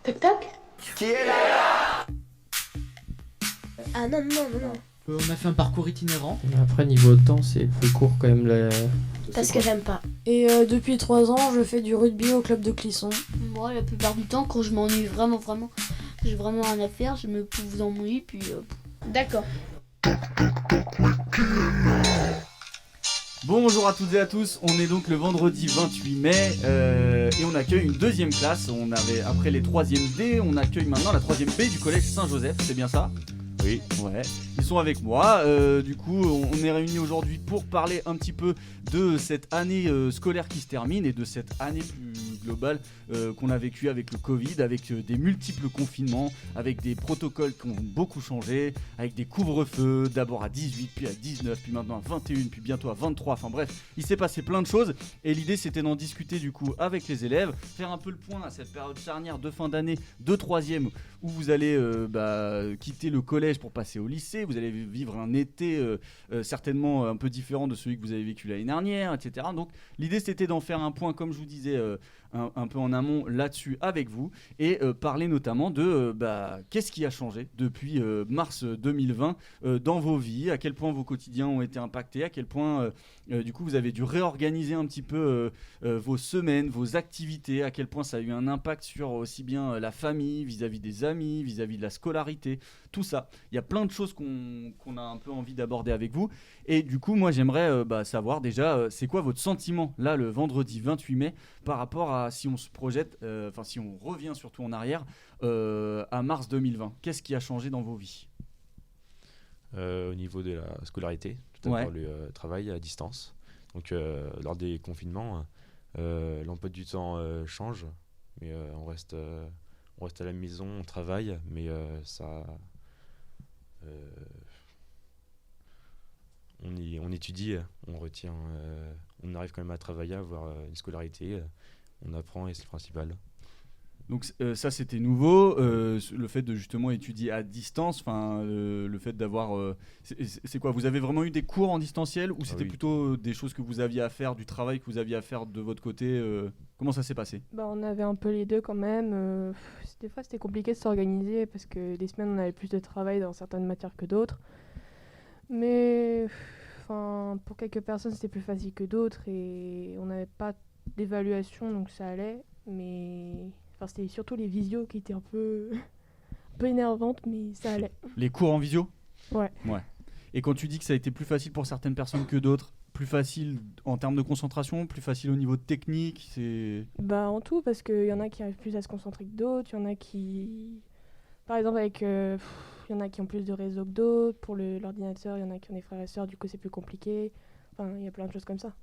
Tac tac. Qui est là? Ah non, non, non, non. On a fait un parcours itinérant. Après, niveau temps, c'est plus court quand même. Parce que j'aime pas. Et depuis 3 ans, je fais du rugby au club de Clisson. Moi, la plupart du temps, quand je m'ennuie vraiment, j'ai vraiment rien à faire, je me pose dans mon lit, puis... D'accord. Bonjour à toutes et à tous, on est donc le vendredi 28 mai et on accueille une deuxième classe. On avait, après les 3e D, on accueille maintenant la 3e B du collège Saint-Joseph, c'est bien ça? Oui, ouais. Ils sont avec moi. Du coup, on est réunis aujourd'hui pour parler un petit peu de cette année scolaire qui se termine et de cette année plus globale qu'on a vécue avec le Covid, avec des multiples confinements, avec des protocoles qui ont beaucoup changé, avec des couvre-feux, d'abord à 18, puis à 19, puis maintenant à 21, puis bientôt à 23. Enfin bref, il s'est passé plein de choses et l'idée c'était d'en discuter du coup avec les élèves, faire un peu le point à cette période charnière de fin d'année de 3e où vous allez quitter le collège pour passer au lycée, vous allez vivre un été certainement un peu différent de celui que vous avez vécu l'année dernière, etc. Donc l'idée c'était d'en faire un point, comme je vous disais, un peu en amont là-dessus avec vous et parler notamment de qu'est-ce qui a changé depuis mars 2020 dans vos vies, à quel point vos quotidiens ont été impactés, à quel point du coup vous avez dû réorganiser un petit peu vos semaines, vos activités, à quel point ça a eu un impact sur aussi bien la famille, vis-à-vis des amis, vis-à-vis de la scolarité, tout ça. Il y a plein de choses qu'on a un peu envie d'aborder avec vous et du coup moi j'aimerais savoir déjà c'est quoi votre sentiment là le vendredi 28 mai par rapport à si on se projette, si on revient surtout en arrière à mars 2020. Qu'est-ce qui a changé dans vos vies? Au niveau de la scolarité, tout d'abord le travail à distance. Donc lors des confinements, l'emploi du temps change, mais on reste à la maison, on travaille, mais on étudie, on retient, on arrive quand même à travailler, à avoir une scolarité, on apprend et c'est le principal. Donc ça c'était nouveau, le fait de justement étudier à distance, le fait d'avoir... c'est quoi, vous avez vraiment eu des cours en distanciel ou c'était plutôt des choses que vous aviez à faire, du travail que vous aviez à faire de votre côté comment ça s'est passé? On avait un peu les deux quand même. Des fois c'était compliqué de s'organiser parce que des semaines on avait plus de travail dans certaines matières que d'autres. Mais pour quelques personnes c'était plus facile que d'autres et on n'avait pas d'évaluation donc ça allait. Mais c'était surtout les visios qui étaient un peu énervantes, mais ça allait. Les cours en visio? Ouais. Et quand tu dis que ça a été plus facile pour certaines personnes que d'autres, plus facile en termes de concentration, plus facile au niveau de technique, c'est... En tout, parce qu'il y en a qui arrivent plus à se concentrer que d'autres, il y en a qui... Par exemple, il y en a qui ont plus de réseau que d'autres, pour l'ordinateur, il y en a qui ont des frères et sœurs, du coup c'est plus compliqué. Il y a plein de choses comme ça.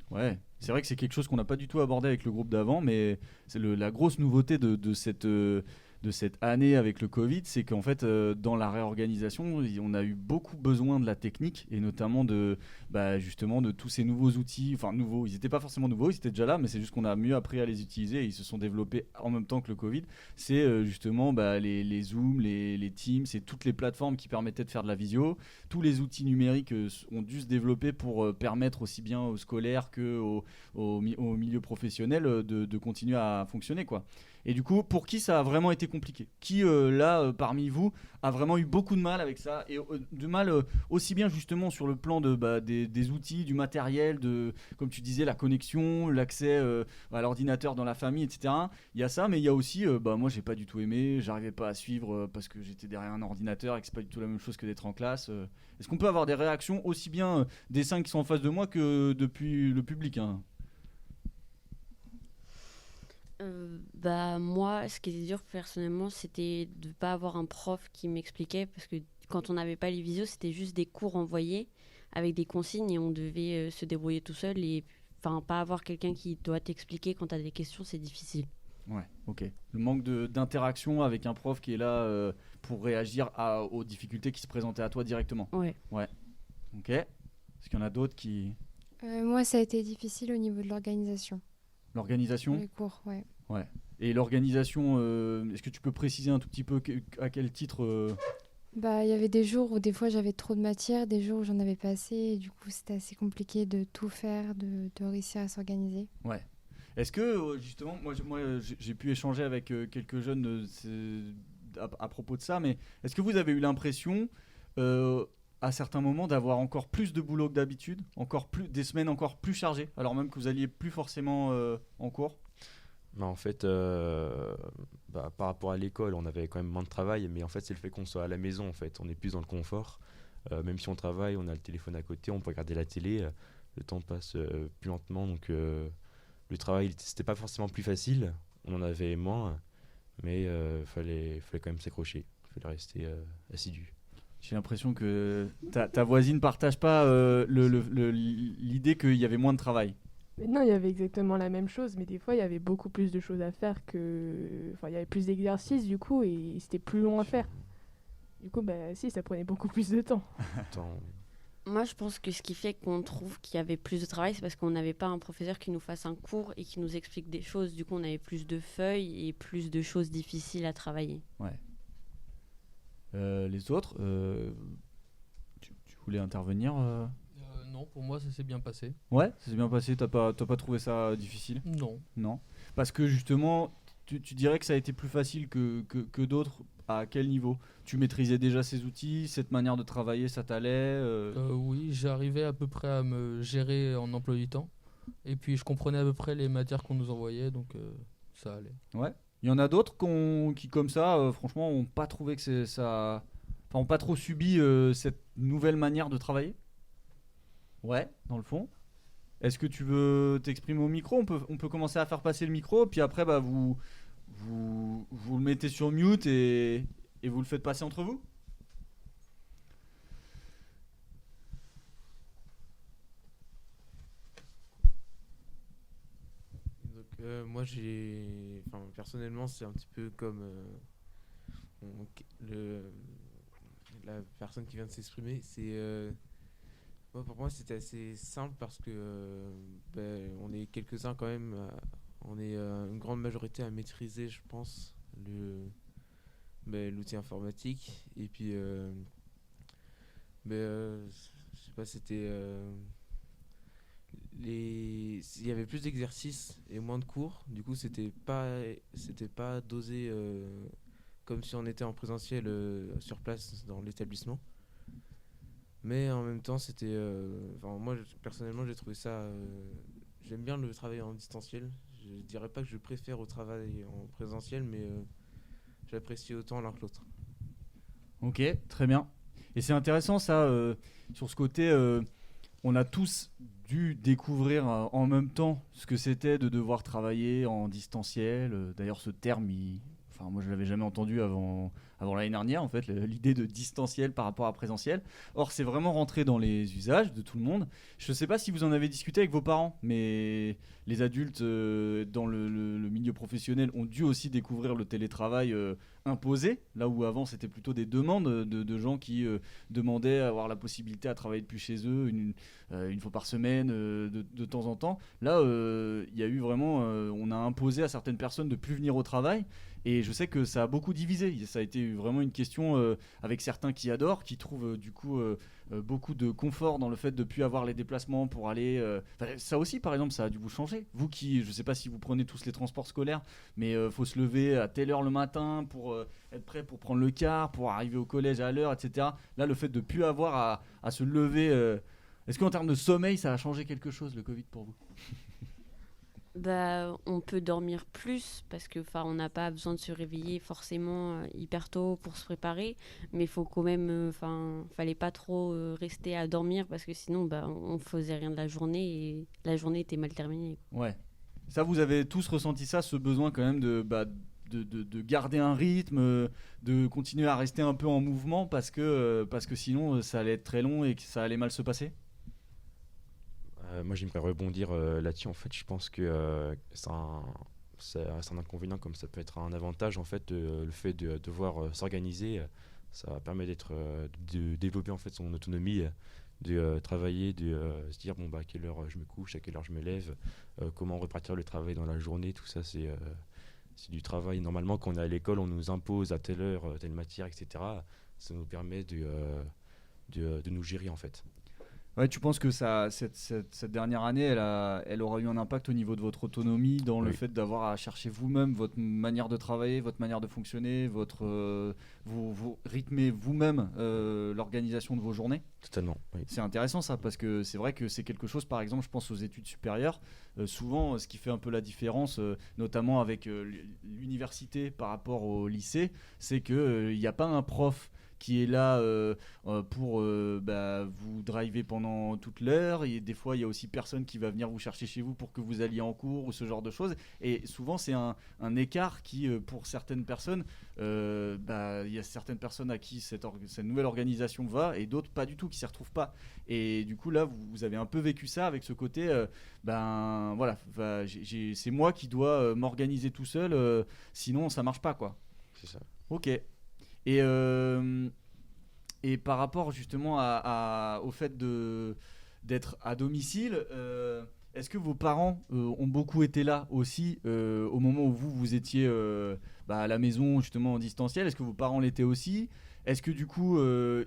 Ouais, c'est vrai que c'est quelque chose qu'on n'a pas du tout abordé avec le groupe d'avant, mais c'est la grosse nouveauté de cette année avec le Covid, c'est qu'en fait, dans la réorganisation, on a eu beaucoup besoin de la technique et notamment justement de tous ces nouveaux outils. Enfin, nouveaux, ils n'étaient pas forcément nouveaux, ils étaient déjà là, mais c'est juste qu'on a mieux appris à les utiliser et ils se sont développés en même temps que le Covid. C'est justement les Zoom, les Teams, c'est toutes les plateformes qui permettaient de faire de la visio. Tous les outils numériques ont dû se développer pour permettre aussi bien aux scolaires qu'au milieu professionnel de continuer à fonctionner, quoi. Et du coup, pour qui ça a vraiment été compliqué? Qui, parmi vous, a vraiment eu beaucoup de mal avec ça? Et du mal aussi bien justement sur le plan des outils, du matériel, comme tu disais, la connexion, l'accès à l'ordinateur dans la famille, etc. Il y a ça, mais il y a aussi, moi, j'ai pas du tout aimé, j'arrivais pas à suivre parce que j'étais derrière un ordinateur et que c'est pas du tout la même chose que d'être en classe. Est-ce qu'on peut avoir des réactions aussi bien des 5 qui sont en face de moi que depuis le public, hein? Moi, ce qui était dur personnellement, c'était de ne pas avoir un prof qui m'expliquait, parce que quand on n'avait pas les visios, c'était juste des cours envoyés avec des consignes et on devait se débrouiller tout seul et pas avoir quelqu'un qui doit t'expliquer quand tu as des questions, c'est difficile. Ouais, ok. Le manque d'interaction avec un prof qui est là pour réagir aux difficultés qui se présentaient à toi directement. Ouais. Ok. Est-ce qu'il y en a d'autres qui... Moi, ça a été difficile au niveau de l'organisation. L'organisation? Les cours, ouais. Et l'organisation, est-ce que tu peux préciser un tout petit peu à quel titre Il y avait des jours où des fois j'avais trop de matière, des jours où j'en avais pas assez, et du coup c'était assez compliqué de tout faire, de réussir à s'organiser. Ouais. Est-ce que justement, j'ai pu échanger avec quelques jeunes à propos de ça, mais est-ce que vous avez eu l'impression à certains moments d'avoir encore plus de boulot que d'habitude, des semaines encore plus chargées, alors même que vous alliez plus forcément en cours? En fait, par rapport à l'école, on avait quand même moins de travail, mais en fait, c'est le fait qu'on soit à la maison, en fait. On est plus dans le confort. Même si on travaille, on a le téléphone à côté, on peut regarder la télé, le temps passe plus lentement, donc le travail, c'était pas forcément plus facile, on en avait moins, mais fallait quand même s'accrocher, fallait rester assidu. J'ai l'impression que ta voisine partage pas l'idée qu'il y avait moins de travail. Mais non, il y avait exactement la même chose, mais des fois, il y avait beaucoup plus de choses à faire que... Enfin, il y avait plus d'exercices, du coup, et c'était plus long à faire. Du coup, si, ça prenait beaucoup plus de temps. Moi, je pense que ce qui fait qu'on trouve qu'il y avait plus de travail, c'est parce qu'on n'avait pas un professeur qui nous fasse un cours et qui nous explique des choses. Du coup, on avait plus de feuilles et plus de choses difficiles à travailler. Ouais. Les autres, tu voulais intervenir Non, pour moi, ça s'est bien passé. Ouais, ça s'est bien passé. T'as pas trouvé ça difficile? Non. Parce que justement, tu dirais que ça a été plus facile que d'autres. À quel niveau? Tu maîtrisais déjà ces outils, cette manière de travailler, ça t'allait Oui, j'arrivais à peu près à me gérer en emploi du temps. Et puis, je comprenais à peu près les matières qu'on nous envoyait, donc ça allait. Ouais. Il y en a d'autres qui, comme ça, franchement, n'ont pas trouvé que ça... Enfin, n'ont pas trop subi cette nouvelle manière de travailler? Ouais, dans le fond. Est-ce que tu veux t'exprimer au micro? On peut commencer à faire passer le micro, puis après, vous le mettez sur mute et vous le faites passer entre vous. Donc moi personnellement c'est un petit peu comme la personne qui vient de s'exprimer. Pour moi c'était assez simple parce que on est quelques-uns quand même. On est une grande majorité à maîtriser, je pense, l'outil informatique. Et puis, je sais pas, il y avait plus d'exercices et moins de cours. Du coup, c'était pas dosé comme si on était en présentiel sur place dans l'établissement. Mais en même temps, moi, personnellement, j'ai trouvé ça... j'aime bien le travail en distanciel. Je dirais pas que je préfère au travail en présentiel, mais j'apprécie autant l'un que l'autre. Ok, très bien. Et c'est intéressant ça, sur ce côté, on a tous dû découvrir en même temps ce que c'était de devoir travailler en distanciel. D'ailleurs, ce terme, moi je l'avais jamais entendu avant l'année dernière, en fait, l'idée de distanciel par rapport à présentiel. Or, c'est vraiment rentré dans les usages de tout le monde. Je ne sais pas si vous en avez discuté avec vos parents, mais les adultes dans le milieu professionnel ont dû aussi découvrir le télétravail imposé, là où avant c'était plutôt des demandes de gens qui demandaient à avoir la possibilité à travailler depuis chez eux une fois par semaine, de temps en temps. Là, il y a eu vraiment, on a imposé à certaines personnes de plus venir au travail. Et je sais que ça a beaucoup divisé. Ça a été vraiment une question avec certains qui adorent, qui trouvent du coup beaucoup de confort dans le fait de ne plus avoir les déplacements pour aller... ça aussi, par exemple, ça a dû vous changer. Vous qui, je ne sais pas si vous prenez tous les transports scolaires, mais faut se lever à telle heure le matin pour être prêt pour prendre le car, pour arriver au collège à l'heure, etc. Là, le fait de ne plus avoir à se lever... Est-ce qu'en termes de sommeil, ça a changé quelque chose, le Covid, pour vous? On peut dormir plus parce que on n'a pas besoin de se réveiller forcément hyper tôt pour se préparer, mais il faut quand même fallait pas trop rester à dormir parce que sinon on faisait rien de la journée et la journée était mal terminée. Ouais. Ça, vous avez tous ressenti ça, ce besoin quand même de garder un rythme, de continuer à rester un peu en mouvement parce que sinon ça allait être très long et que ça allait mal se passer? Moi, j'aimerais rebondir là-dessus. En fait, je pense que c'est un inconvénient comme ça peut être un avantage. En fait, le fait de devoir s'organiser, ça permet de développer en fait son autonomie, de travailler, de se dire à quelle heure je me couche, à quelle heure je me lève, comment répartir le travail dans la journée. Tout ça, c'est du travail. Normalement, quand on est à l'école, on nous impose à telle heure, telle matière, etc. Ça nous permet de nous gérer en fait. Ouais, tu penses que cette dernière année, elle aura eu un impact au niveau de votre autonomie, dans le fait d'avoir à chercher vous-même votre manière de travailler, votre manière de fonctionner, vous rythmer vous-même l'organisation de vos journées? Totalement, oui. C'est intéressant ça, parce que c'est vrai que c'est quelque chose, par exemple, je pense aux études supérieures, souvent ce qui fait un peu la différence, notamment avec l'université par rapport au lycée, c'est qu'il n'y a pas un prof qui est là pour vous driver pendant toute l'heure. Et des fois, il y a aussi personne qui va venir vous chercher chez vous pour que vous alliez en cours ou ce genre de choses. Et souvent, c'est un écart qui, pour certaines personnes, il y a certaines personnes à qui cette nouvelle organisation va et d'autres pas du tout, qui s'y retrouvent pas. Et du coup, là, vous avez un peu vécu ça avec ce côté, c'est moi qui dois m'organiser tout seul, sinon ça marche pas, quoi. C'est ça. Ok. Et par rapport justement au fait d'être à domicile, est-ce que vos parents ont beaucoup été là aussi au moment où vous étiez à la maison justement en distanciel? Est-ce que vos parents l'étaient aussi? Est-ce que du coup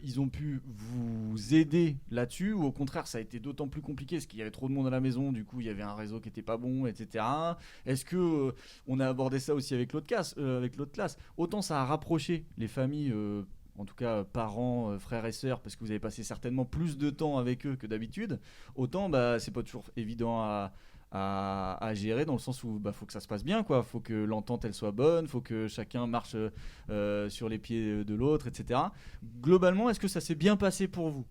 ils ont pu vous aider là-dessus, ou au contraire ça a été d'autant plus compliqué parce qu'il y avait trop de monde à la maison, du coup il y avait un réseau qui était pas bon, etc. Est-ce que on a abordé ça aussi avec l'autre classe? Autant ça a rapproché les familles, en tout cas parents, frères et sœurs, parce que vous avez passé certainement plus de temps avec eux que d'habitude, autant c'est pas toujours évident à gérer, dans le sens où faut que ça se passe bien, quoi. Faut que l'entente elle soit bonne, faut que chacun marche sur les pieds de l'autre, etc. Globalement, est-ce que ça s'est bien passé pour vous?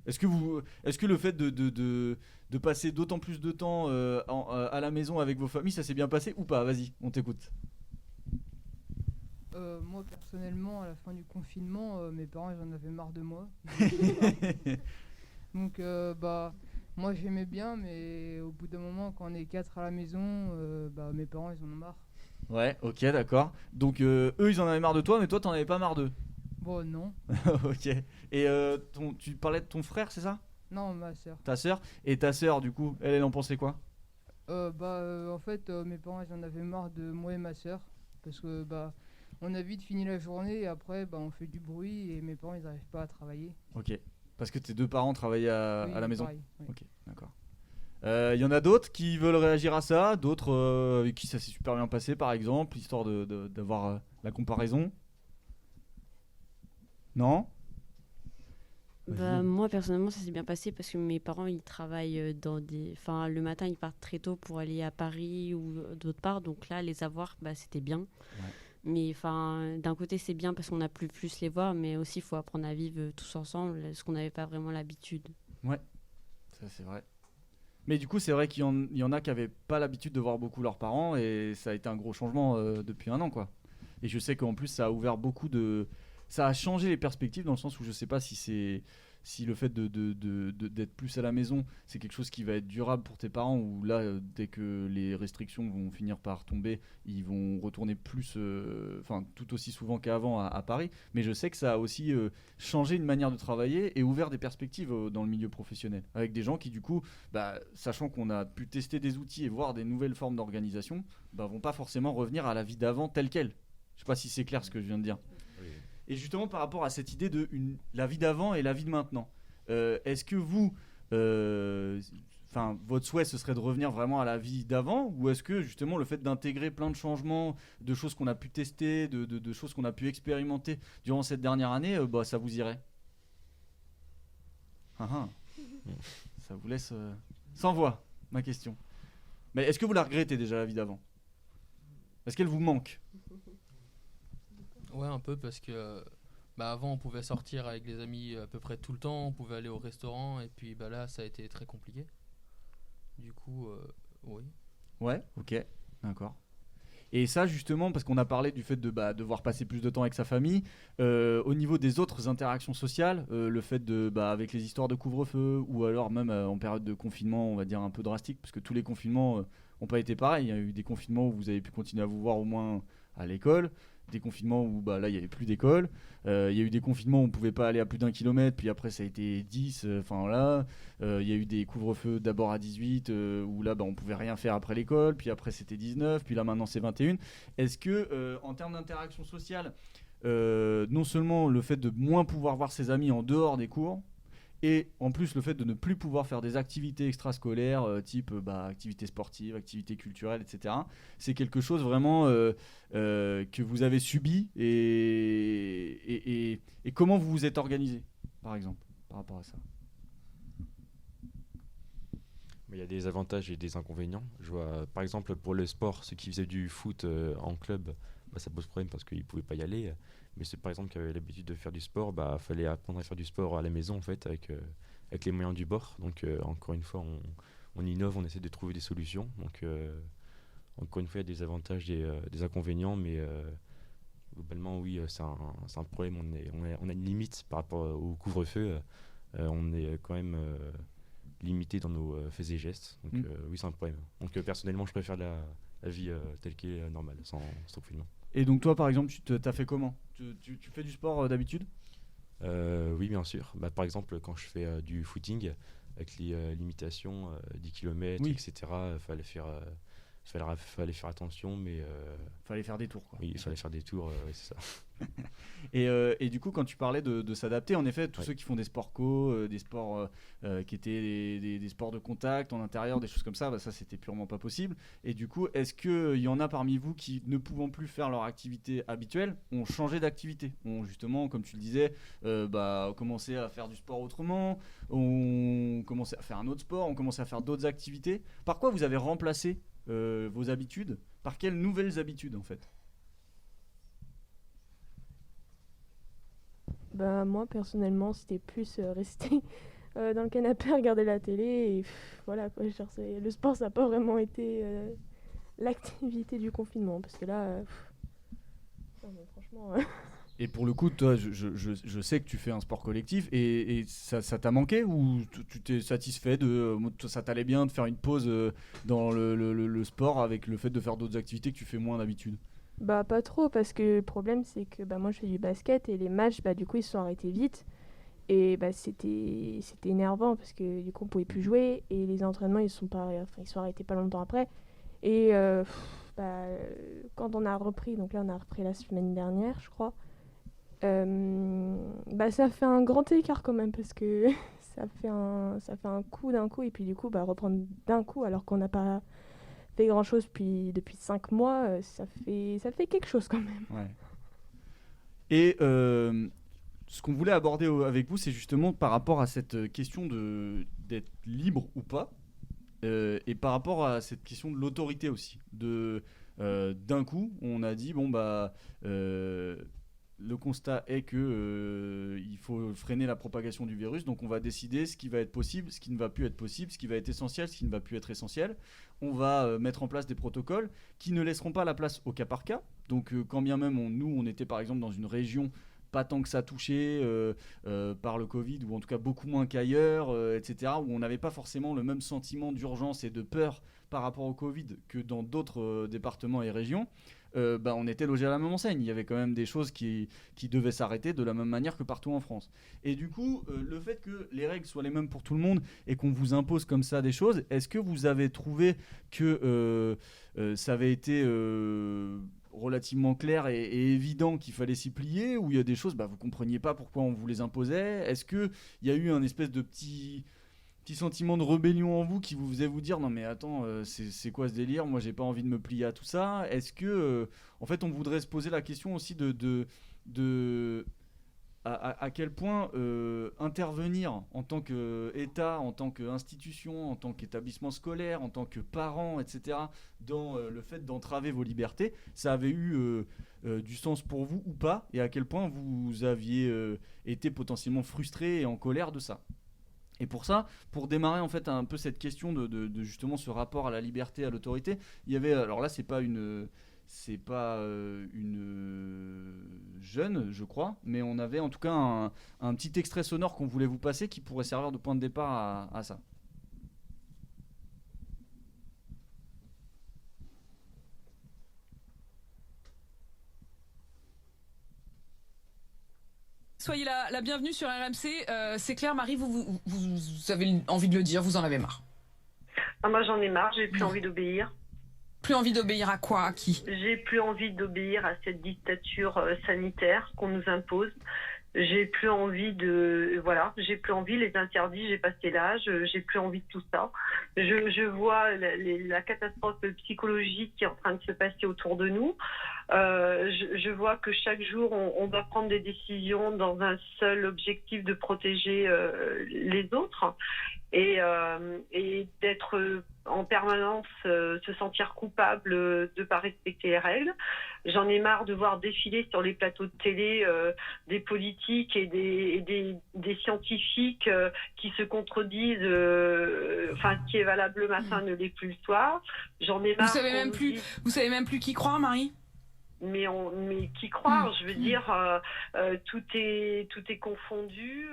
Est-ce que le fait de passer d'autant plus de temps à la maison avec vos familles, ça s'est bien passé ou pas? Vas-y, on t'écoute. Moi personnellement, à la fin du confinement, mes parents ils en avaient marre de moi. Donc moi j'aimais bien, mais au bout d'un moment, quand on est 4 à la maison, mes parents ils en ont marre. Ouais, ok, d'accord. Donc eux ils en avaient marre de toi, mais toi t'en avais pas marre d'eux? Bon, non. Ok. Et tu parlais de ton frère, c'est ça? Non, ma soeur. Ta soeur? Et ta soeur, du coup, elle en pensait quoi? En fait, mes parents ils en avaient marre de moi et ma soeur, parce que on a vite fini la journée et après on fait du bruit et mes parents ils n'arrivent pas à travailler. Ok. Parce que tes deux parents travaillaient à la maison? Pareil, oui. Ok, d'accord. Il y en a d'autres qui veulent réagir à ça, d'autres avec qui ça s'est super bien passé, par exemple, histoire d'avoir la comparaison? Non? Moi personnellement ça s'est bien passé parce que mes parents ils travaillent le matin ils partent très tôt pour aller à Paris ou d'autre part, donc là les avoir c'était bien. Ouais. Mais d'un côté c'est bien parce qu'on a pu plus les voir, mais aussi il faut apprendre à vivre tous ensemble, ce qu'on n'avait pas vraiment l'habitude. Ouais, ça c'est vrai. Mais du coup c'est vrai qu'il y en a qui n'avaient pas l'habitude de voir beaucoup leurs parents, et ça a été un gros changement depuis un an, quoi. Et je sais qu'en plus ça a ouvert ça a changé les perspectives, dans le sens où je sais pas si le fait d'être plus à la maison, c'est quelque chose qui va être durable pour tes parents, ou là, dès que les restrictions vont finir par tomber, ils vont retourner tout aussi souvent qu'avant à Paris. Mais je sais que ça a aussi changé une manière de travailler et ouvert des perspectives dans le milieu professionnel, avec des gens qui du coup, sachant qu'on a pu tester des outils et voir des nouvelles formes d'organisation, vont pas forcément revenir à la vie d'avant telle quelle. Je sais pas si c'est clair ce que je viens de dire. Oui. Et justement par rapport à cette idée de la vie d'avant et la vie de maintenant, est-ce que vous, votre souhait ce serait de revenir vraiment à la vie d'avant, ou est-ce que justement le fait d'intégrer plein de changements, de choses qu'on a pu tester, de choses qu'on a pu expérimenter durant cette dernière année, ça vous irait? Ça vous laisse sans voix, ma question. Mais est-ce que vous la regrettez déjà, la vie d'avant? Est-ce qu'elle vous manque? Ouais, un peu, parce que avant on pouvait sortir avec les amis à peu près tout le temps, on pouvait aller au restaurant, et puis là ça a été très compliqué. Du coup, oui. Ouais, ok, d'accord. Et ça justement, parce qu'on a parlé du fait de devoir passer plus de temps avec sa famille, au niveau des autres interactions sociales, le fait avec les histoires de couvre-feu, ou alors même en période de confinement, on va dire un peu drastique, parce que tous les confinements n'ont pas été pareils. Il y a eu des confinements où vous avez pu continuer à vous voir au moins à l'école, des confinements où là il n'y avait plus d'école, il y a eu des confinements où on ne pouvait pas aller à plus d'1 kilomètre, puis après ça a été 10, il y a eu des couvre-feux d'abord à 18, où là on ne pouvait rien faire après l'école, puis après c'était 19, puis là maintenant c'est 21. Est-ce que en termes d'interaction sociale, non seulement le fait de moins pouvoir voir ses amis en dehors des cours, Et en plus, le fait de ne plus pouvoir faire des activités extrascolaires, type activités sportives, activités culturelles, etc., c'est quelque chose vraiment que vous avez subi. Et comment vous vous êtes organisé, par exemple, par rapport à ça? Il y a des avantages et des inconvénients. Je vois, par exemple, pour le sport, ceux qui faisaient du foot en club, ça pose problème parce qu'ils ne pouvaient pas y aller. Mais ceux, par exemple, qui avaient l'habitude de faire du sport, fallait apprendre à faire du sport à la maison, en fait, avec les moyens du bord. Donc, encore une fois, on innove, on essaie de trouver des solutions. Donc, encore une fois, il y a des avantages, des inconvénients, mais globalement, oui, c'est un problème. On a une limite par rapport au couvre-feu. On est quand même limité dans nos faits et gestes. Donc, oui, c'est un problème. Donc, personnellement, je préfère la vie telle qu'elle est, normale, sans confinement. Et donc toi, par exemple, tu t'as fait comment? Tu fais du sport d'habitude? Oui, bien sûr. Par exemple, quand je fais du footing, avec les limitations 10 km, oui, etc., fallait faire attention, mais... fallait faire des tours, quoi. Oui, il fallait faire des tours, oui, c'est ça. Et du coup, quand tu parlais de s'adapter, en effet, tous ceux qui font des sports co, des sports qui étaient des sports de contact en intérieur, des choses comme ça, ça c'était purement pas possible. Et du coup, est-ce qu'il y en a parmi vous qui, ne pouvant plus faire leur activité habituelle, ont changé d'activité, ont justement, comme tu le disais, commencé à faire du sport autrement, ont commencé à faire un autre sport, ont commencé à faire d'autres activités? Par quoi vous avez remplacé vos habitudes? Par quelles nouvelles habitudes, en fait? Moi, personnellement, c'était plus rester dans le canapé à regarder la télé. Et voilà, quoi, le sport, ça n'a pas vraiment été l'activité du confinement. Parce que là, non, mais franchement... Et pour le coup, toi, je sais que tu fais un sport collectif et ça t'a manqué, ou tu t'es satisfait ça t'allait bien de faire une pause dans le sport avec le fait de faire d'autres activités que tu fais moins d'habitude? Pas trop, parce que le problème, c'est que moi, je fais du basket et les matchs, du coup, ils se sont arrêtés vite. Et c'était énervant parce que du coup, on pouvait plus jouer et les entraînements, ils sont arrêtés pas longtemps après. Et quand on a repris, donc là, on a repris la semaine dernière, je crois. Ça fait un grand écart quand même, parce que ça fait un coup d'un coup, et puis du coup reprendre d'un coup alors qu'on n'a pas fait grand chose depuis 5 mois, ça fait quelque chose quand même. Ouais. Et ce qu'on voulait aborder avec vous, c'est justement par rapport à cette question d'être libre ou pas, et par rapport à cette question de l'autorité aussi, d'un coup on a dit le constat est que il faut freiner la propagation du virus, donc on va décider ce qui va être possible, ce qui ne va plus être possible, ce qui va être essentiel, ce qui ne va plus être essentiel. On va mettre en place des protocoles qui ne laisseront pas la place au cas par cas. Donc quand bien même on était par exemple dans une région pas tant que ça touché par le Covid, ou en tout cas beaucoup moins qu'ailleurs, etc., où on n'avait pas forcément le même sentiment d'urgence et de peur par rapport au Covid que dans d'autres départements et régions. On était logés à la même enseigne. Il y avait quand même des choses qui devaient s'arrêter de la même manière que partout en France. Et du coup, le fait que les règles soient les mêmes pour tout le monde et qu'on vous impose comme ça des choses, est-ce que vous avez trouvé que ça avait été relativement clair et évident qu'il fallait s'y plier, ou il y a des choses, vous compreniez pas pourquoi on vous les imposait? Est-ce qu'il y a eu un espèce de petit sentiment de rébellion en vous qui vous faisait vous dire non mais attends, c'est quoi ce délire, moi j'ai pas envie de me plier à tout ça? Est-ce que en fait on voudrait se poser la question aussi à quel point intervenir en tant qu'État, en tant qu'institution, en tant qu'établissement scolaire, en tant que parent, etc., dans le fait d'entraver vos libertés, ça avait eu du sens pour vous ou pas, et à quel point vous aviez été potentiellement frustré et en colère de ça? Et pour ça, pour démarrer en fait un peu cette question de justement ce rapport à la liberté, à l'autorité, il y avait, alors là c'est pas une jeune, je crois, mais on avait en tout cas un petit extrait sonore qu'on voulait vous passer qui pourrait servir de point de départ à ça. Soyez la bienvenue sur RMC. C'est clair, Marie, vous avez envie de le dire, vous en avez marre. Moi j'en ai marre, j'ai plus envie d'obéir. Plus envie d'obéir à quoi? À qui? J'ai plus envie d'obéir à cette dictature sanitaire qu'on nous impose. J'ai plus envie j'ai plus envie, les interdits, j'ai passé l'âge, j'ai plus envie de tout ça. Je vois la catastrophe psychologique qui est en train de se passer autour de nous. Je vois que chaque jour, on doit prendre des décisions dans un seul objectif de protéger les autres et d'être en permanence, se sentir coupable de ne pas respecter les règles. J'en ai marre de voir défiler sur les plateaux de télé des politiques et des scientifiques qui se contredisent, ce qui est valable le matin ne l'est plus le soir. J'en ai marre. Vous savez même plus qui croire, Marie? Mais qui croire, je veux dire, tout est confondu.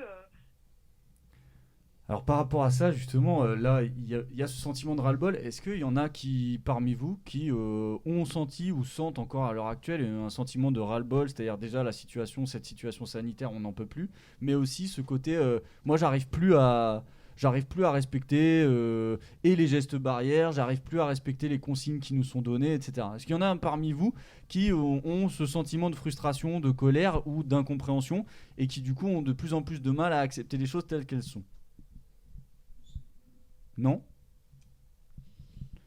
Alors par rapport à ça, justement, là, il y a ce sentiment de ras-le-bol. Est-ce qu'il y en a qui, parmi vous, qui ont senti ou sentent encore à l'heure actuelle un sentiment de ras-le-bol, c'est-à-dire déjà cette situation sanitaire, on n'en peut plus, mais aussi ce côté, moi j'arrive plus à respecter et les gestes barrières, j'arrive plus à respecter les consignes qui nous sont données, etc. Est-ce qu'il y en a parmi vous qui ont ce sentiment de frustration, de colère ou d'incompréhension et qui du coup ont de plus en plus de mal à accepter les choses telles qu'elles sont? Non,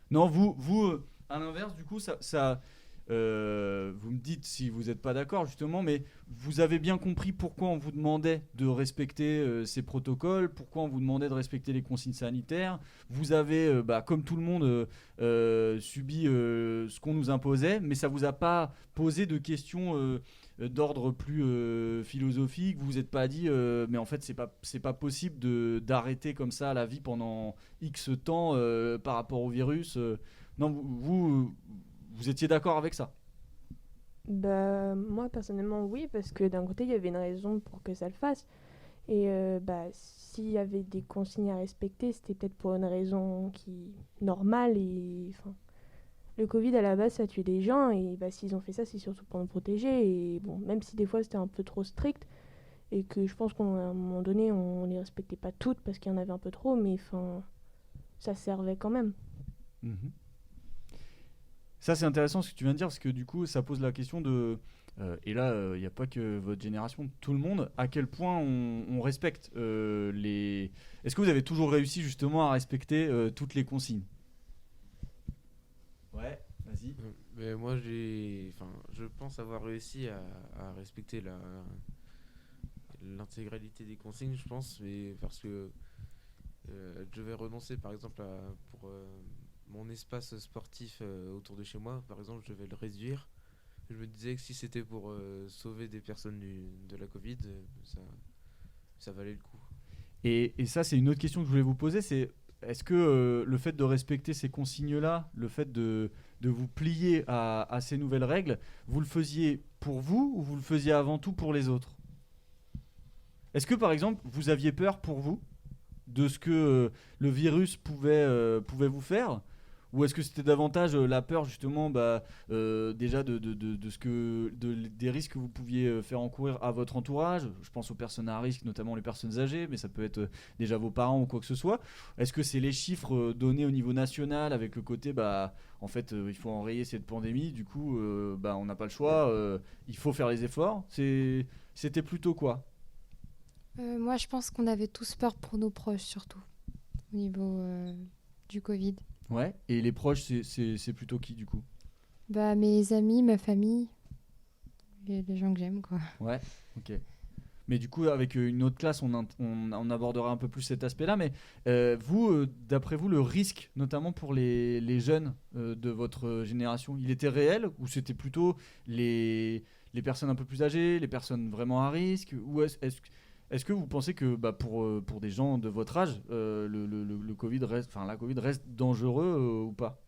vous à l'inverse, du coup, vous me dites si vous n'êtes pas d'accord justement, mais vous avez bien compris pourquoi on vous demandait de respecter ces protocoles, pourquoi on vous demandait de respecter les consignes sanitaires. Vous avez, comme tout le monde, subi ce qu'on nous imposait, mais ça vous a pas posé de questions d'ordre plus philosophique. Vous vous êtes pas dit mais en fait c'est pas possible d'arrêter comme ça la vie pendant X temps par rapport au virus. Non, vous étiez d'accord avec ça? Moi personnellement oui, parce que d'un côté il y avait une raison pour que ça le fasse, et s'il y avait des consignes à respecter, c'était peut-être pour une raison qui normale, et le Covid à la base ça tuait des gens, et s'ils ont fait ça c'est surtout pour nous protéger, et bon, même si des fois c'était un peu trop strict et que je pense qu'à un moment donné on les respectait pas toutes parce qu'il y en avait un peu trop, mais ça servait quand même. Ça c'est intéressant ce que tu viens de dire, parce que du coup ça pose la question de et là il n'y a pas que votre génération, tout le monde, à quel point on respecte les... Est-ce que vous avez toujours réussi justement à respecter toutes les consignes? Ouais, vas-y. Mais moi je pense avoir réussi à respecter l'intégralité des consignes, je pense, mais parce que je vais renoncer par exemple pour mon espace sportif autour de chez moi, par exemple, je vais le réduire. Je me disais que si c'était pour sauver des personnes de la Covid, ça valait le coup. Et ça, c'est une autre question que je voulais vous poser, c'est est-ce que le fait de respecter ces consignes-là, le fait de vous plier à ces nouvelles règles, vous le faisiez pour vous ou vous le faisiez avant tout pour les autres? Est-ce que, par exemple, vous aviez peur pour vous de ce que le virus pouvait vous faire? Ou est-ce que c'était davantage la peur justement déjà des risques que vous pouviez faire encourir à votre entourage? Je pense aux personnes à risque, notamment les personnes âgées, mais ça peut être déjà vos parents ou quoi que ce soit. Est-ce que c'est les chiffres donnés au niveau national avec le côté en fait il faut enrayer cette pandémie, du coup on n'a pas le choix, il faut faire les efforts? C'était plutôt quoi? Moi je pense qu'on avait tous peur pour nos proches, surtout au niveau du Covid. Ouais, et les proches, c'est plutôt qui du coup? Mes amis, ma famille, les gens que j'aime, quoi. Ouais, ok. Mais du coup, avec une autre classe, on abordera un peu plus cet aspect-là. Mais vous, d'après vous, le risque, notamment pour les jeunes de votre génération, il était réel ou c'était plutôt les personnes un peu plus âgées, les personnes vraiment à risque? Ou est-ce que vous pensez que pour des gens de votre âge, le Covid la Covid reste dangereux ou pas?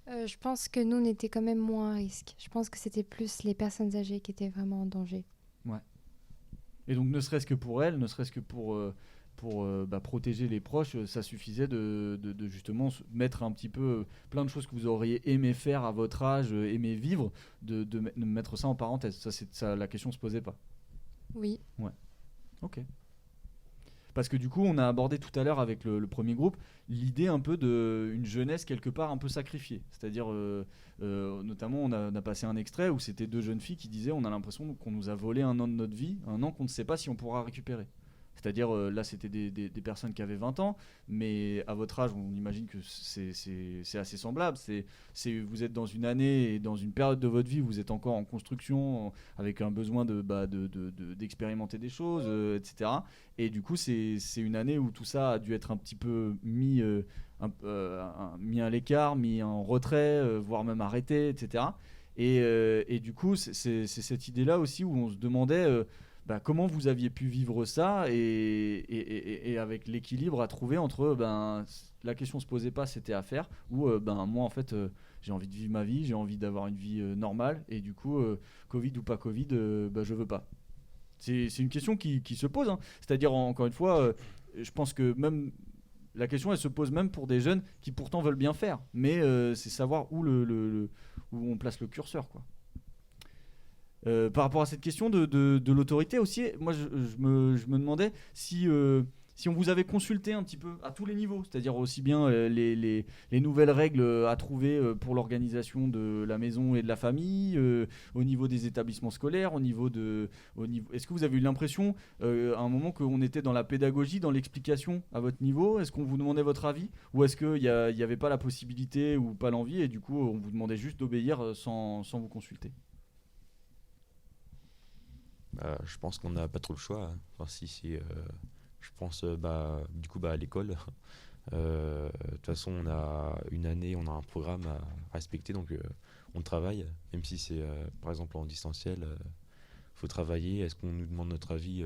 Je pense que nous, on était quand même moins à risque. Je pense que c'était plus les personnes âgées qui étaient vraiment en danger. Ouais. Et donc, ne serait-ce que pour elles, ne serait-ce que pour protéger les proches, ça suffisait de justement mettre un petit peu plein de choses que vous auriez aimé faire à votre âge, aimé vivre, de mettre ça en parenthèse. Ça, la question se posait pas. Oui. Ouais. Ok. Parce que du coup, on a abordé tout à l'heure avec le premier groupe l'idée un peu d'une jeunesse quelque part un peu sacrifiée. C'est-à-dire, notamment, on a passé un extrait où c'était 2 jeunes filles qui disaient on a l'impression qu'on nous a volé 1 an de notre vie, 1 an qu'on ne sait pas si on pourra récupérer. C'est-à-dire, là, c'était des personnes qui avaient 20 ans, mais à votre âge, on imagine que c'est assez semblable. Vous êtes dans une année et dans une période de votre vie, vous êtes encore en construction, avec un besoin d'expérimenter des choses, etc. Et du coup, c'est une année où tout ça a dû être un petit peu mis à l'écart, mis en retrait, voire même arrêté, etc. Et du coup, c'est cette idée-là aussi où on se demandait... comment vous aviez pu vivre ça et avec l'équilibre à trouver entre la question se posait pas, c'était à faire, ou moi en fait j'ai envie de vivre ma vie, j'ai envie d'avoir une vie normale, et du coup Covid ou pas Covid, je veux pas. C'est une question qui se pose, hein. C'est-à-dire encore une fois, je pense que même la question elle se pose même pour des jeunes qui pourtant veulent bien faire, mais c'est savoir où on place le curseur, quoi. Par rapport à cette question de l'autorité aussi, moi je me demandais si on vous avait consulté un petit peu à tous les niveaux, c'est-à-dire aussi bien les nouvelles règles à trouver pour l'organisation de la maison et de la famille, au niveau des établissements scolaires, est-ce que vous avez eu l'impression à un moment qu'on était dans la pédagogie, dans l'explication à votre niveau? Est-ce qu'on vous demandait votre avis, ou est-ce qu'il n'y avait pas la possibilité ou pas l'envie et du coup on vous demandait juste d'obéir sans vous consulter? Je pense qu'on n'a pas trop le choix, hein. Enfin, je pense du coup à l'école. De toute façon, on a une année, on a un programme à respecter, donc on travaille, même si c'est par exemple en distanciel. Faut travailler. Est-ce qu'on nous demande notre avis?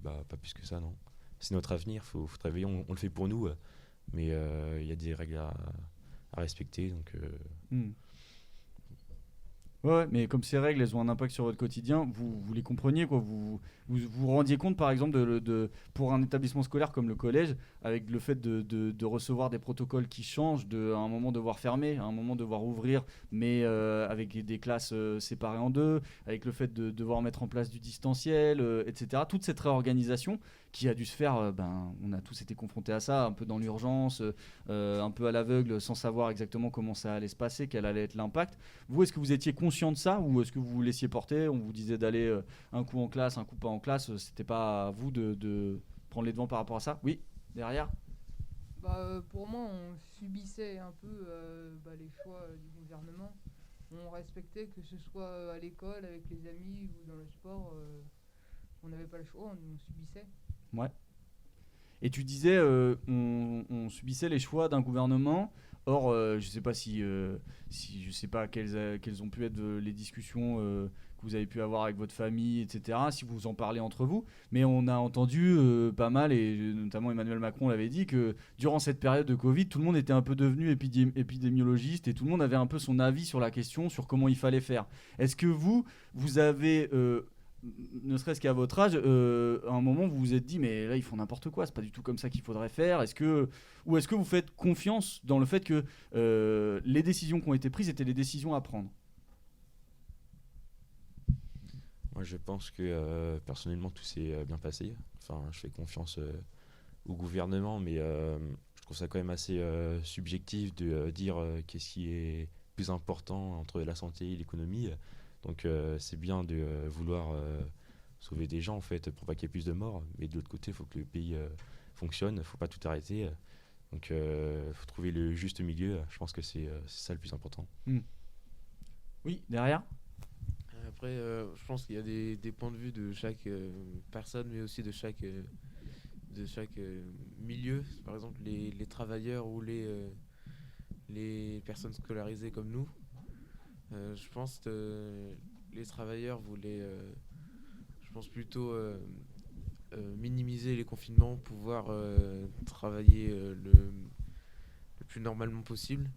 Pas plus que ça, non. C'est notre avenir, faut travailler. On le fait pour nous, mais il y a des règles à respecter, donc. Ouais, mais comme ces règles, elles ont un impact sur votre quotidien, vous les compreniez, quoi. Vous rendiez compte, par exemple, pour un établissement scolaire comme le collège, avec le fait de recevoir des protocoles qui changent, à un moment devoir fermer, à un moment devoir ouvrir, mais avec des classes séparées en 2, avec le fait de devoir mettre en place du distanciel, etc. Toute cette réorganisation qui a dû se faire, on a tous été confrontés à ça, un peu dans l'urgence, un peu à l'aveugle, sans savoir exactement comment ça allait se passer, quel allait être l'impact. Vous, est-ce que vous étiez conscient de ça, ou est-ce que vous vous laissiez porter? On vous disait d'aller un coup en classe, un coup pas en classe, c'était pas à vous de prendre les devants par rapport à ça? Oui, derrière. Pour moi, on subissait un peu les choix du gouvernement. On respectait, que ce soit à l'école, avec les amis ou dans le sport. On n'avait pas le choix, on subissait. Ouais. Et tu disais, on subissait les choix d'un gouvernement. Or, je sais pas si je sais pas quelles ont pu être les discussions que vous avez pu avoir avec votre famille, etc. Si vous en parlez entre vous, mais on a entendu pas mal, et notamment Emmanuel Macron l'avait dit, que durant cette période de Covid, tout le monde était un peu devenu épidémiologiste et tout le monde avait un peu son avis sur la question, sur comment il fallait faire. Est-ce que vous avez ne serait-ce qu'à votre âge, à un moment vous vous êtes dit mais là ils font n'importe quoi, c'est pas du tout comme ça qu'il faudrait faire? Ou est-ce que vous faites confiance dans le fait que les décisions qui ont été prises étaient les décisions à prendre? Moi je pense que personnellement tout s'est bien passé. Enfin, je fais confiance au gouvernement, mais je trouve ça quand même assez subjectif de dire qu'est-ce qui est plus important entre la santé et l'économie. Donc c'est bien de vouloir sauver des gens en fait pour pas qu'il y ait plus de morts, mais de l'autre côté il faut que le pays fonctionne, il ne faut pas tout arrêter, donc il faut trouver le juste milieu. Je pense que c'est ça le plus important. Oui, derrière. Après je pense qu'il y a des points de vue de chaque personne, mais aussi de chaque milieu. Par exemple les travailleurs ou les personnes scolarisées comme nous. Je pense que les travailleurs voulaient, je pense plutôt minimiser les confinements, pouvoir travailler le plus normalement possible.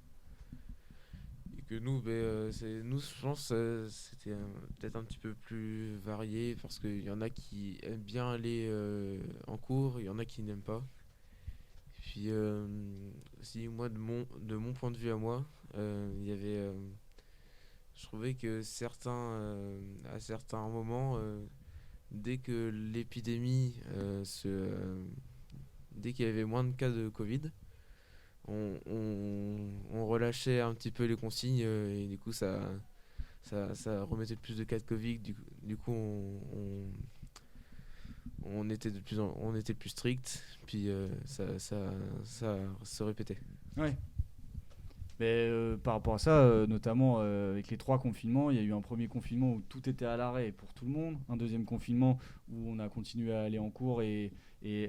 Et que nous, je pense c'était peut-être un petit peu plus varié, parce qu'il y en a qui aiment bien aller en cours, il y en a qui n'aiment pas. Et puis, si moi, de mon point de vue à moi, il y avait... je trouvais que à certains moments, dès que l'épidémie dès qu'il y avait moins de cas de Covid, on relâchait un petit peu les consignes et du coup ça remettait plus de cas de Covid. Du coup on était plus strict, puis ça se répétait. Ouais. Mais par rapport à ça, notamment avec les 3 confinements, il y a eu un premier confinement où tout était à l'arrêt pour tout le monde, un deuxième confinement où on a continué à aller en cours et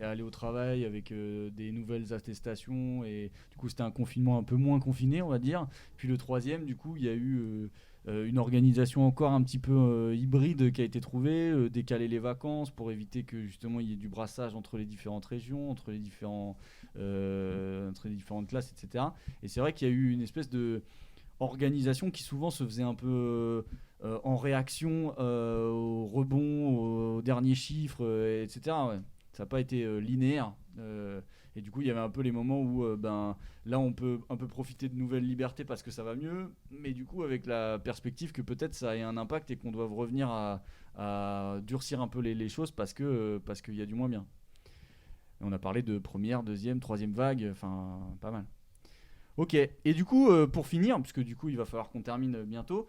à aller au travail avec des nouvelles attestations, et du coup c'était un confinement un peu moins confiné, on va dire. Puis le troisième, du coup, il y a eu une organisation encore un petit peu hybride qui a été trouvée, décaler les vacances pour éviter que justement il y ait du brassage entre les différentes régions, entre les différentes classes, etc. Et c'est vrai qu'il y a eu une espèce de organisation qui souvent se faisait un peu en réaction au rebond, aux derniers chiffres, etc. Ouais. Ça n'a pas été linéaire. Et du coup, il y avait un peu les moments où là, on peut un peu profiter de nouvelles libertés parce que ça va mieux, mais du coup, avec la perspective que peut-être ça ait un impact et qu'on doive revenir à durcir un peu les choses parce qu'il y a du moins bien. Et on a parlé de première, deuxième, troisième vague, enfin, pas mal. Ok, et du coup, pour finir, puisque du coup, il va falloir qu'on termine bientôt,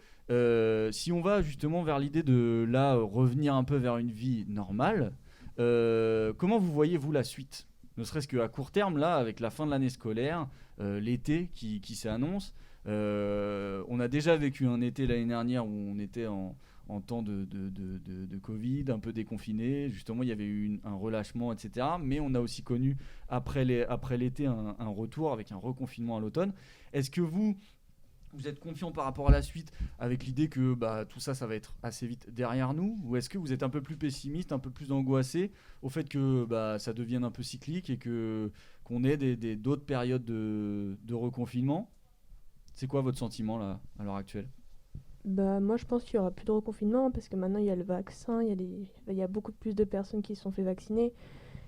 si on va justement vers l'idée de là, revenir un peu vers une vie normale, comment vous voyez, vous, la suite ? Ne serait-ce qu'à court terme, là, avec la fin de l'année scolaire, l'été qui s'annonce. On a déjà vécu un été l'année dernière où on était en temps de Covid, un peu déconfiné. Justement, il y avait eu un relâchement, etc. Mais on a aussi connu, après l'été, un retour avec un reconfinement à l'automne. Est-ce que vous êtes confiant par rapport à la suite, avec l'idée que tout ça, ça va être assez vite derrière nous, ou est-ce que vous êtes un peu plus pessimiste, un peu plus angoissé au fait que ça devienne un peu cyclique et qu'on ait d'autres périodes de reconfinement ? C'est quoi votre sentiment là, à l'heure actuelle ? Moi, je pense qu'il y aura plus de reconfinement parce que maintenant il y a le vaccin, il y a beaucoup plus de personnes qui se sont fait vacciner.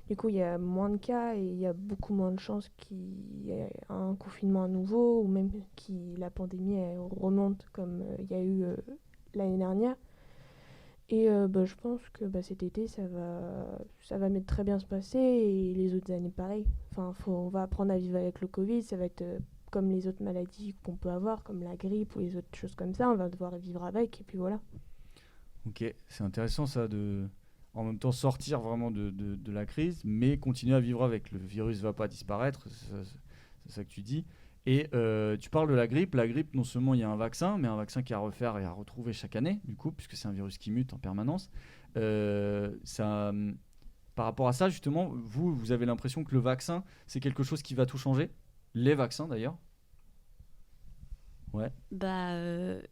Du coup, il y a moins de cas et il y a beaucoup moins de chances qu'il y ait un confinement à nouveau ou même que la pandémie elle remonte comme il y a eu l'année dernière. Et je pense que cet été, ça va très bien se passer et les autres années pareil. Enfin, on va apprendre à vivre avec le Covid, ça va être comme les autres maladies qu'on peut avoir, comme la grippe ou les autres choses comme ça, on va devoir vivre avec et puis voilà. Ok, c'est intéressant ça de... En même temps sortir vraiment de la crise, mais continuer à vivre avec. Le virus ne va pas disparaître, c'est ça que tu dis. Et tu parles de la grippe. La grippe, non seulement il y a un vaccin, mais un vaccin qui est à refaire et à retrouver chaque année, du coup, puisque c'est un virus qui mute en permanence. Par rapport à ça, justement, vous avez l'impression que le vaccin, c'est quelque chose qui va tout changer ? Les vaccins, d'ailleurs ? Ouais.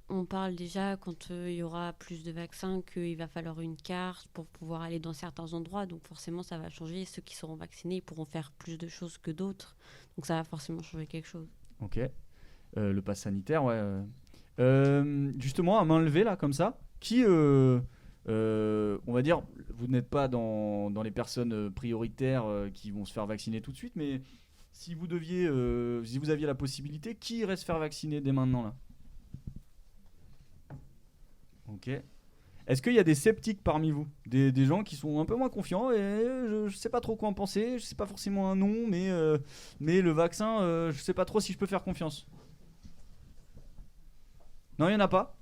On parle déjà quand il y aura plus de vaccins qu'il va falloir une carte pour pouvoir aller dans certains endroits. Donc forcément, ça va changer. Ceux qui seront vaccinés ils pourront faire plus de choses que d'autres. Donc ça va forcément changer quelque chose. Ok. Le pass sanitaire, ouais. Justement, à main levée, là, comme ça, qui, on va dire, vous n'êtes pas dans les personnes prioritaires qui vont se faire vacciner tout de suite, mais... Si vous aviez la possibilité, qui irait se faire vacciner dès maintenant là ? Ok. Est-ce qu'il y a des sceptiques parmi vous ? Des gens qui sont un peu moins confiants et je sais pas trop quoi en penser, je sais pas forcément un nom, mais le vaccin, je sais pas trop si je peux faire confiance. Non, il y en a pas ?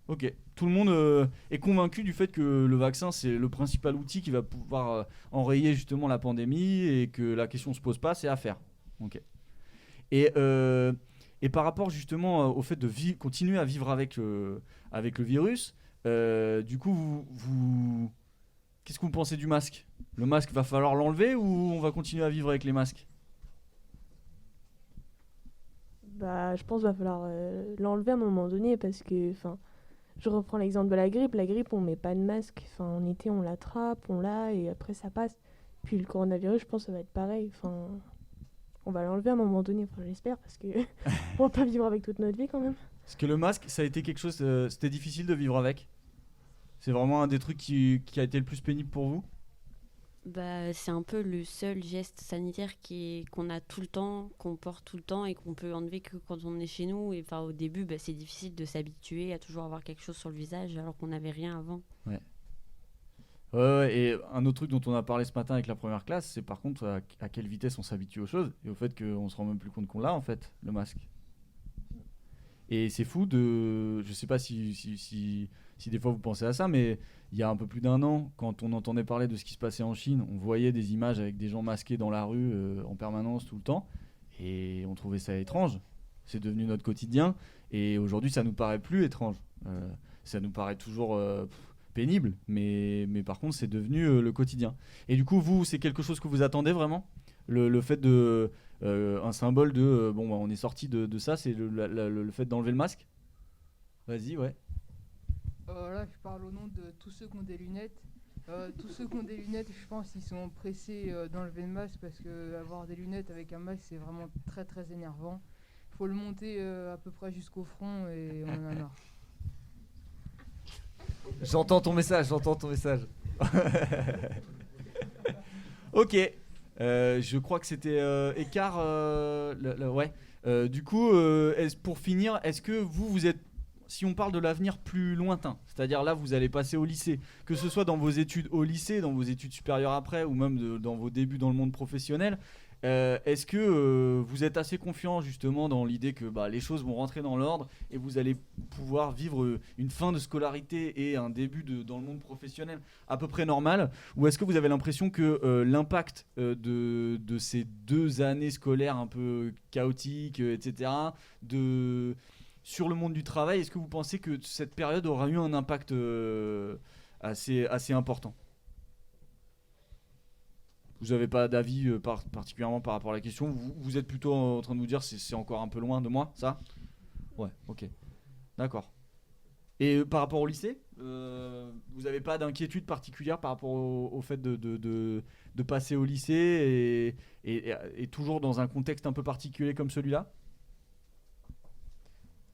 Ok. Tout le monde est convaincu du fait que le vaccin, c'est le principal outil qui va pouvoir enrayer justement la pandémie et que la question ne se pose pas, c'est à faire. Ok. Et par rapport justement au fait de continuer à vivre avec le virus, du coup, qu'est-ce que vous pensez du masque ? Le masque, va falloir l'enlever ou on va continuer à vivre avec les masques ? Je pense qu'il va falloir l'enlever à un moment donné parce que... Je reprends l'exemple de la grippe. La grippe, on met pas de masque. En été, on l'attrape, on l'a et après ça passe. Puis le coronavirus, je pense que ça va être pareil. On va l'enlever à un moment donné. J'espère parce que on va pas vivre avec toute notre vie quand même. Parce que le masque, ça a été quelque chose. C'était difficile de vivre avec. C'est vraiment un des trucs qui a été le plus pénible pour vous. C'est un peu le seul geste sanitaire qu'on a tout le temps, qu'on porte tout le temps et qu'on peut enlever que quand on est chez nous. Et au début, c'est difficile de s'habituer à toujours avoir quelque chose sur le visage alors qu'on n'avait rien avant. Ouais, et un autre truc dont on a parlé ce matin avec la première classe, c'est par contre à quelle vitesse on s'habitue aux choses et au fait qu'on se rend même plus compte qu'on l'a en fait, le masque. Et c'est fou de... Je sais pas si des fois vous pensez à ça, mais il y a un peu plus d'un an, quand on entendait parler de ce qui se passait en Chine, on voyait des images avec des gens masqués dans la rue en permanence tout le temps, et on trouvait ça étrange. C'est devenu notre quotidien, et aujourd'hui ça nous paraît plus étrange. Ça nous paraît toujours pénible, mais par contre c'est devenu le quotidien. Et du coup, vous, c'est quelque chose que vous attendez vraiment ? Le fait de... un symbole de... bon, bah, on est sorti de ça, c'est le fait d'enlever le masque ? Vas-y, ouais. Là, je parle au nom de tous ceux qui ont des lunettes. Tous ceux qui ont des lunettes, je pense qu'ils sont pressés d'enlever le masque parce que avoir des lunettes avec un masque, c'est vraiment très très énervant. Il faut le monter à peu près jusqu'au front et on en a marre. J'entends ton message. Ok. Je crois que c'était Écart. Ouais. Du coup, pour finir, est-ce que vous êtes... Si on parle de l'avenir plus lointain, c'est-à-dire là vous allez passer au lycée, que ce soit dans vos études au lycée, dans vos études supérieures après, ou même dans vos débuts dans le monde professionnel, est-ce que vous êtes assez confiant justement dans l'idée que les choses vont rentrer dans l'ordre et vous allez pouvoir vivre une fin de scolarité et un début dans le monde professionnel à peu près normal, ou est-ce que vous avez l'impression que l'impact de ces 2 années scolaires un peu chaotiques, etc., sur le monde du travail, est-ce que vous pensez que cette période aura eu un impact assez important ? Vous n'avez pas d'avis particulièrement par rapport à la question ? Vous êtes plutôt en train de nous dire c'est encore un peu loin de moi, ça ? Ouais, ok. D'accord. Et par rapport au lycée, vous n'avez pas d'inquiétude particulière par rapport au fait de passer au lycée et toujours dans un contexte un peu particulier comme celui-là ?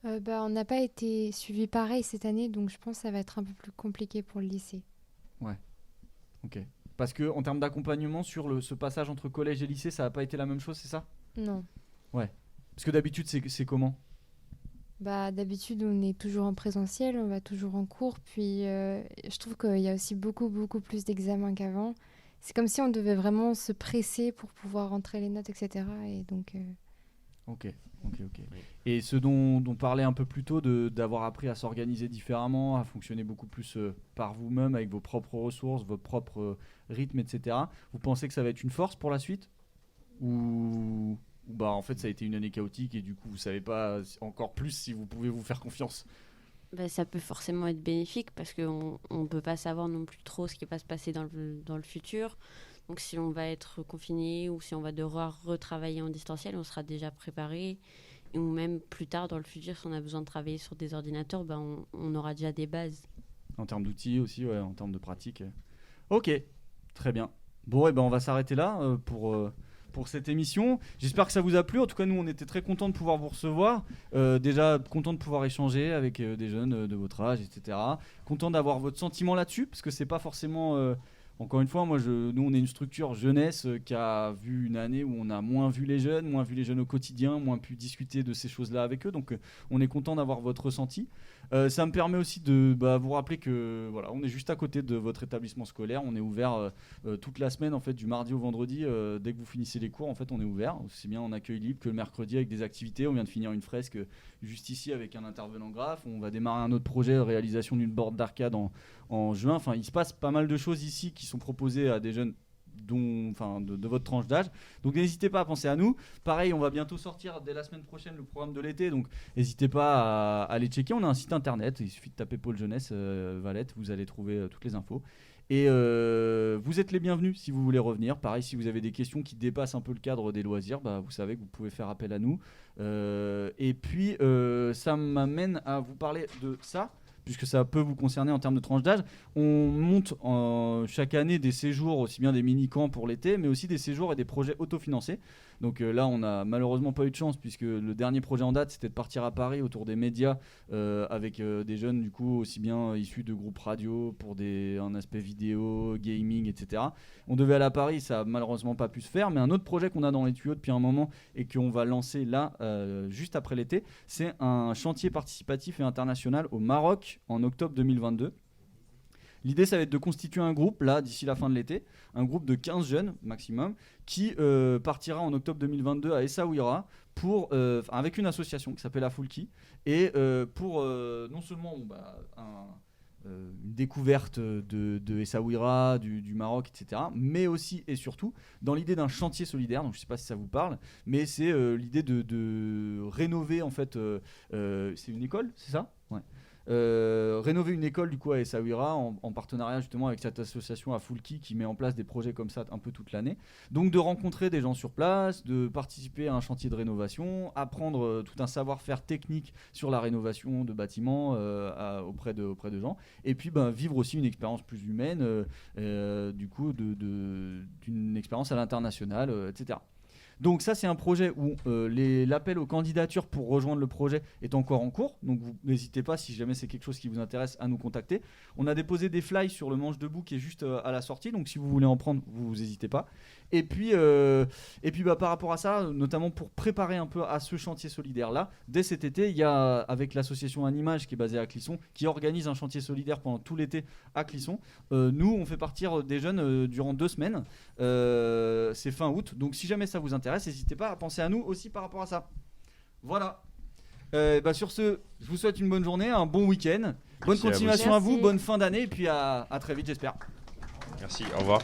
On n'a pas été suivi pareil cette année, donc je pense que ça va être un peu plus compliqué pour le lycée. Ouais, ok. Parce qu'en termes d'accompagnement sur ce passage entre collège et lycée, ça n'a pas été la même chose, c'est ça ? Non. Ouais. Parce que d'habitude, c'est comment ? D'habitude, on est toujours en présentiel, on va toujours en cours, puis je trouve qu'il y a aussi beaucoup plus d'examens qu'avant. C'est comme si on devait vraiment se presser pour pouvoir rentrer les notes, etc. Et donc... Ok. Et ce dont on parlait un peu plus tôt, d'avoir appris à s'organiser différemment, à fonctionner beaucoup plus par vous-même, avec vos propres ressources, vos propres rythmes, etc. Vous pensez que ça va être une force pour la suite ? Ou en fait ça a été une année chaotique et du coup vous savez pas encore plus si vous pouvez vous faire confiance ? Ça peut forcément être bénéfique parce qu'on ne peut pas savoir non plus trop ce qui va se passer dans le futur. Donc si on va être confiné ou si on va devoir retravailler en distanciel, on sera déjà préparé. Ou même plus tard dans le futur, si on a besoin de travailler sur des ordinateurs, on aura déjà des bases. En termes d'outils aussi, ouais, en termes de pratique. Ok, très bien. Bon, on va s'arrêter là pour cette émission. J'espère que ça vous a plu. En tout cas, nous, on était très contents de pouvoir vous recevoir. Déjà, contents de pouvoir échanger avec des jeunes de votre âge, etc. Contents d'avoir votre sentiment là-dessus, parce que c'est pas forcément... Encore une fois, nous on est une structure jeunesse qui a vu une année où on a moins vu les jeunes au quotidien, moins pu discuter de ces choses-là avec eux. Donc on est content d'avoir votre ressenti. Ça me permet aussi de vous rappeler que voilà, on est juste à côté de votre établissement scolaire. On est ouvert toute la semaine en fait, du mardi au vendredi. Dès que vous finissez les cours, en fait, on est ouvert aussi bien en accueil libre que le mercredi avec des activités. On vient de finir une fresque juste ici avec un intervenant graphe. On va démarrer un autre projet de réalisation d'une borne d'arcade en juin. Enfin, il se passe pas mal de choses ici qui sont proposées à des jeunes de votre tranche d'âge. Donc n'hésitez pas à penser à nous. Pareil, on va bientôt sortir dès la semaine prochaine le programme de l'été. Donc n'hésitez pas à aller checker. On a un site internet. Il suffit de taper Pôle Jeunesse Valette. Vous allez trouver toutes les infos. Et vous êtes les bienvenus si vous voulez revenir. Pareil, si vous avez des questions qui dépassent un peu le cadre des loisirs, vous savez que vous pouvez faire appel à nous. Et puis, ça m'amène à vous parler de ça, puisque ça peut vous concerner en termes de tranche d'âge. On monte chaque année des séjours, aussi bien des mini-camps pour l'été, mais aussi des séjours et des projets autofinancés. Donc là, on n'a malheureusement pas eu de chance, puisque le dernier projet en date, c'était de partir à Paris autour des médias, avec des jeunes, du coup, aussi bien issus de groupes radio, pour un aspect vidéo, gaming, etc. On devait aller à Paris, ça n'a malheureusement pas pu se faire, mais un autre projet qu'on a dans les tuyaux depuis un moment, et qu'on va lancer là, juste après l'été, c'est un chantier participatif et international au Maroc, en octobre 2022. L'idée, ça va être de constituer un groupe, là, d'ici la fin de l'été, un groupe de 15 jeunes maximum, qui partira en octobre 2022 à Essaouira avec une association qui s'appelle Afulki, et pour non seulement une découverte de Essaouira, du Maroc, etc., mais aussi et surtout dans l'idée d'un chantier solidaire. Donc je ne sais pas si ça vous parle, mais c'est l'idée de rénover, en fait, c'est une école, c'est ça ? Ouais. Rénover une école du coup à Essaouira en partenariat justement avec cette association Afulki qui met en place des projets comme ça un peu toute l'année. Donc de rencontrer des gens sur place, de participer à un chantier de rénovation, apprendre tout un savoir-faire technique sur la rénovation de bâtiments auprès de gens, et puis vivre aussi une expérience plus humaine, du coup d'une expérience à l'international, etc. Donc ça, c'est un projet où l'appel aux candidatures pour rejoindre le projet est encore en cours. Donc vous n'hésitez pas, si jamais c'est quelque chose qui vous intéresse, à nous contacter. On a déposé des flyers sur le manche debout qui est juste à la sortie. Donc si vous voulez en prendre, vous n'hésitez pas. Et puis par rapport à ça, notamment pour préparer un peu à ce chantier solidaire-là, dès cet été, il y a, avec l'association Animage qui est basée à Clisson, qui organise un chantier solidaire pendant tout l'été à Clisson. Nous, on fait partir des jeunes durant 2 semaines. C'est fin août. Donc si jamais ça vous intéresse, n'hésitez pas à penser à nous aussi par rapport à ça. Voilà. Sur ce, je vous souhaite une bonne journée, un bon week-end. Bonne continuation à vous, bonne fin d'année, et puis à très vite, j'espère. Merci, au revoir.